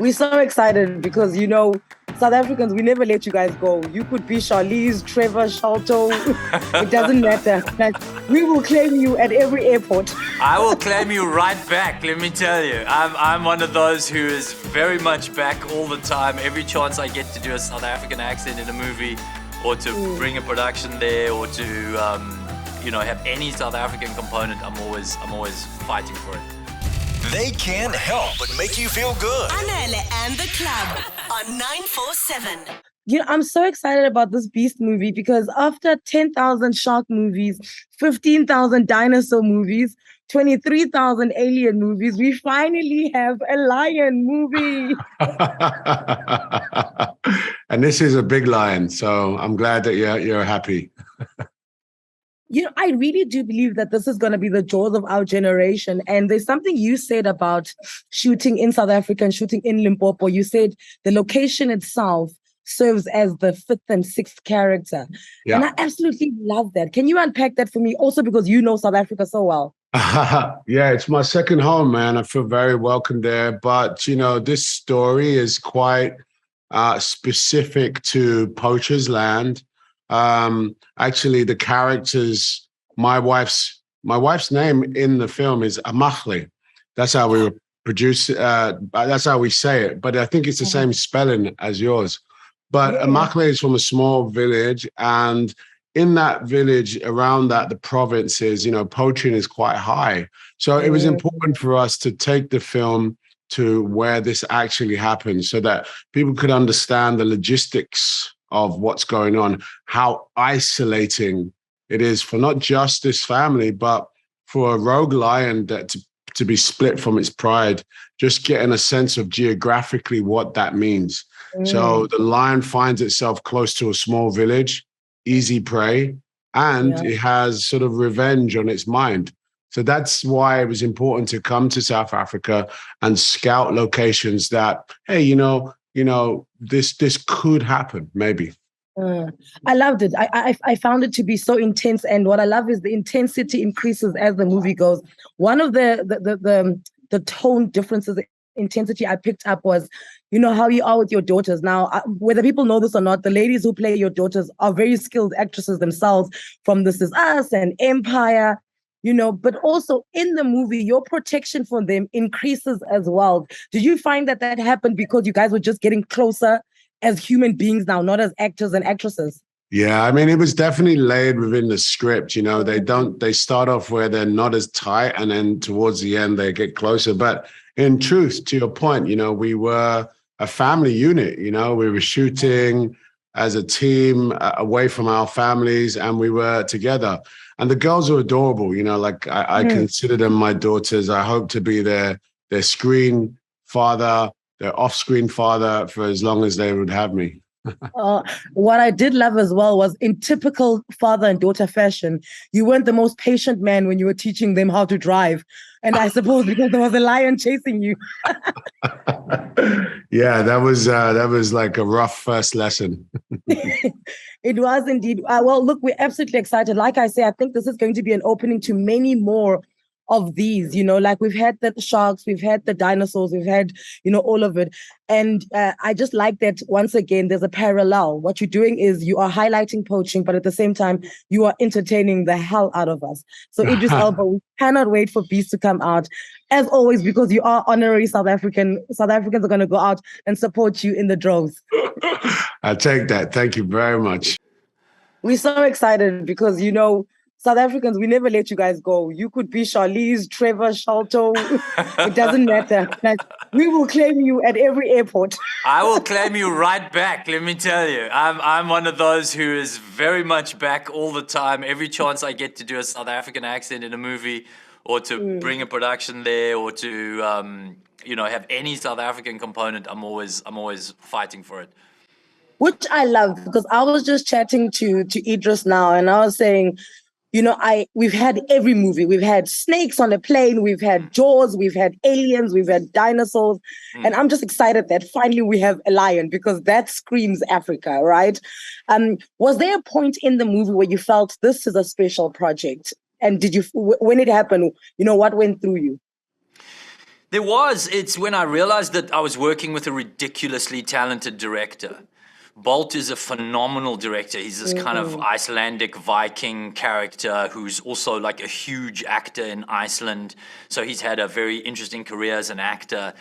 We're so excited because, South Africans, we never let you guys go. You could be Charlize, Trevor, Sharlto. It doesn't matter. Like, we will claim you at every airport. I will claim you right back, let me tell you. I'm one of those who is very much back all the time. Every chance I get to do a South African accent in a movie or to bring a production there or to, have any South African component, I'm always fighting for it. They can't help but make you feel good. Anele and the Club on 947. I'm so excited about this Beast movie because after 10,000 shark movies, 15,000 dinosaur movies, 23,000 alien movies, we finally have a lion movie. And this is a big lion, so I'm glad that you're happy. I really do believe that this is going to be the Jaws of our generation. And there's something you said about shooting in South Africa and shooting in Limpopo. You said the location itself serves as the fifth and sixth character. Yeah. And I absolutely love that. Can you unpack that for me? Also because you know South Africa so well. Yeah, it's my second home, man. I feel very welcome there. But, this story is quite specific to Poacher's Land. Actually, the characters, my wife's name in the film is Amachle. That's how we produce. That's how we say it. But I think it's the same spelling as yours. But Amachle is from a small village, and in that village, around that, the provinces, poaching is quite high. So it was important for us to take the film to where this actually happens, so that people could understand the logistics of what's going on, how isolating it is for not just this family, but for a rogue lion that to be split from its pride, just getting a sense of geographically what that means. So the lion finds itself close to a small village, easy prey, and it has sort of revenge on its mind. So that's why it was important to come to South Africa and scout locations that, hey, this could happen, maybe. I loved it. I found it to be so intense, and what I love is the intensity increases as the movie goes. One of the tone differences, intensity I picked up was, how you are with your daughters. Now, whether people know this or not, the ladies who play your daughters are very skilled actresses themselves, from This Is Us and Empire. But also in the movie, your protection for them increases as well. Did you find that happened because you guys were just getting closer as human beings now, not as actors and actresses? Yeah, I mean, it was definitely laid within the script. They start off where they're not as tight, and then towards the end they get closer. But in truth, to your point, we were a family unit. We were shooting as a team away from our families, and we were together. And the girls are adorable, I consider them my daughters. I hope to be their screen father, their off-screen father for as long as they would have me. What I did love as well was, in typical father and daughter fashion, you weren't the most patient man when you were teaching them how to drive. And I suppose because there was a lion chasing you. Yeah, that was like a rough first lesson. It was indeed. Well, look, we're absolutely excited. Like I say, I think this is going to be an opening to many more of these, like we've had the sharks, we've had the dinosaurs, we've had, all of it. And I just like that, once again, there's a parallel. What you're doing is you are highlighting poaching, but at the same time, you are entertaining the hell out of us. So Idris Elba, we cannot wait for Beast to come out. As always, because you are honorary South African, South Africans are going to go out and support you in the droves. I take that. Thank you very much. We're so excited because, South Africans, we never let you guys go. You could be Charlize, Trevor, Sharlto. It doesn't matter. Like, we will claim you at every airport. I will claim you right back, let me tell you. I'm one of those who is very much back all the time. Every chance I get to do a South African accent in a movie or to bring a production there or to, have any South African component, I'm always fighting for it. Which I love, because I was just chatting to Idris now, and I was saying, we've had every movie. We've had snakes on a plane. We've had Jaws. We've had aliens. We've had dinosaurs. And I'm just excited that finally we have a lion, because that screams Africa, right? Was there a point in the movie where you felt this is a special project? And when it happened, what went through you? There was. It's when I realized that I was working with a ridiculously talented director. Bolt is a phenomenal director. He's this kind of Icelandic Viking character who's also like a huge actor in Iceland. So he's had a very interesting career as an actor.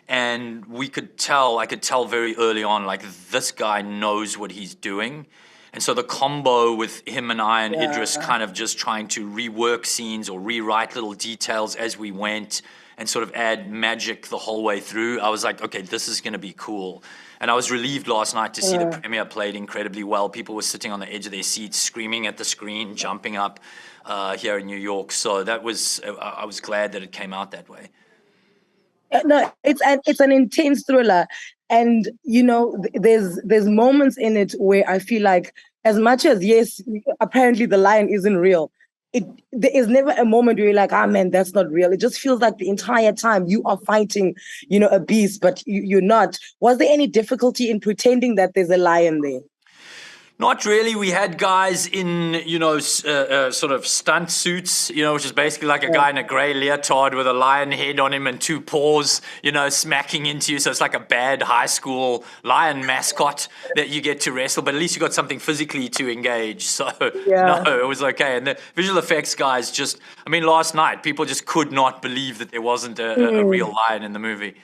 And I could tell very early on, like, this guy knows what he's doing. And so the combo with him and I and Idris kind of just trying to rework scenes or rewrite little details as we went and sort of add magic the whole way through, I was like, okay, this is going to be cool. And I was relieved last night to see the premiere played incredibly well. People were sitting on the edge of their seats, screaming at the screen, jumping up here in New York. So I was glad that it came out that way. No, it's an intense thriller. And, you know, there's moments in it where I feel like, as much as, yes, apparently the lion isn't real, there is never a moment where you're like, man, that's not real. It just feels like the entire time you are fighting, you know, a beast, but you're not. Was there any difficulty in pretending that there's a lion there? Not really. We had guys in, you know, sort of stunt suits, you know, which is basically like a guy in a grey leotard with a lion head on him and two paws, you know, smacking into you. So it's like a bad high school lion mascot that you get to wrestle, but at least you got something physically to engage. So, no, it was okay. And the visual effects guys just, I mean, last night, people just could not believe that there wasn't a real lion in the movie.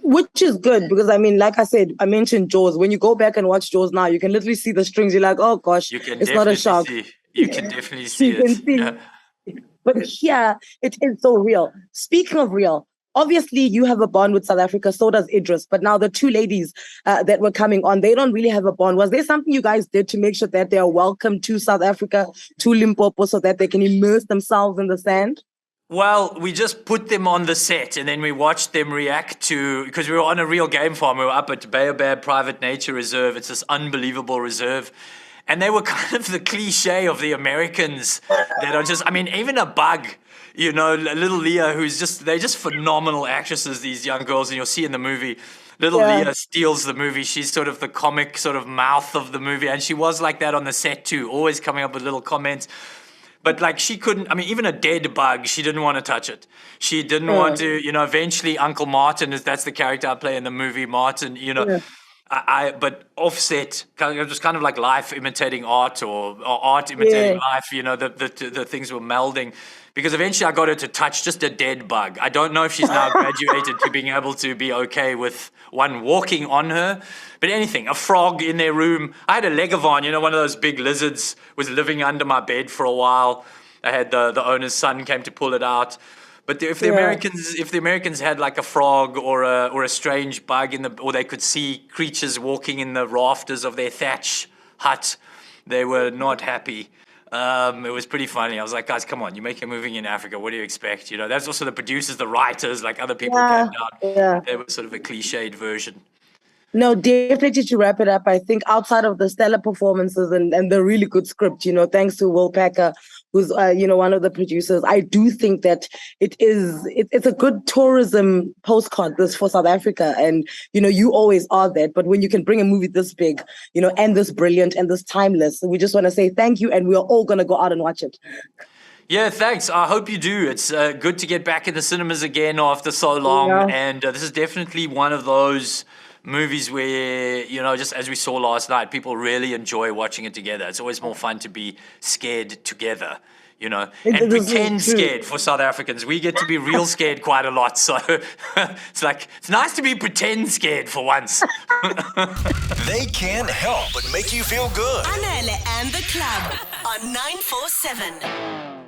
Which is good because, I mean, like I said, I mentioned Jaws. When you go back and watch Jaws now, you can literally see the strings. You're like, oh gosh, it's not a shark. You can definitely see it. Yeah. But here, it is so real. Speaking of real, obviously you have a bond with South Africa, so does Idris. But now the two ladies that were coming on, they don't really have a bond. Was there something you guys did to make sure that they are welcome to South Africa, to Limpopo, so that they can immerse themselves in the sand? Well, we just put them on the set and then we watched them react to, because we were on a real game farm. We were up at Baobab Private Nature Reserve. It's this unbelievable reserve. And they were kind of the cliche of the Americans that are just, I mean, even a bug, you know, little Leah, they're just phenomenal actresses, these young girls. And you'll see in the movie, little Leah steals the movie. She's sort of the comic sort of mouth of the movie. And she was like that on the set too, always coming up with little comments. But like she couldn't, I mean, even a dead bug, she didn't want to touch it. She didn't want to, you know, eventually Uncle Martin, that's the character I play in the movie, Martin, you know. But offset, just kind of like life imitating art or art imitating life, you know, the things were melding. Because eventually I got her to touch just a dead bug. I don't know if she's now graduated to being able to be okay with one walking on her. But anything, a frog in their room. I had a leguan, you know, one of those big lizards was living under my bed for a while. I had the owner's son came to pull it out. But if the Americans had like a frog or a strange bug or they could see creatures walking in the rafters of their thatch hut, they were not happy. It was pretty funny. I was like, guys, come on, you're making a movie in Africa. What do you expect? You know, that's also the producers, the writers, like other people came down. They were sort of a cliched version. No, definitely to wrap it up, I think outside of the stellar performances and the really good script, you know, thanks to Will Packer, who's, you know, one of the producers, I do think that it's a good tourism postcard this for South Africa. And, you know, you always are that. But when you can bring a movie this big, you know, and this brilliant and this timeless, we just want to say thank you. And we are all going to go out and watch it. Yeah, thanks. I hope you do. It's good to get back in the cinemas again after so long. Yeah. And this is definitely one of those movies where, you know, just as we saw last night, people really enjoy watching it together. It's always more fun to be scared together, you know, and pretend scared for South Africans. We get to be real scared quite a lot. So it's like, it's nice to be pretend scared for once. They can't help but make you feel good. Anele and the Club on 947.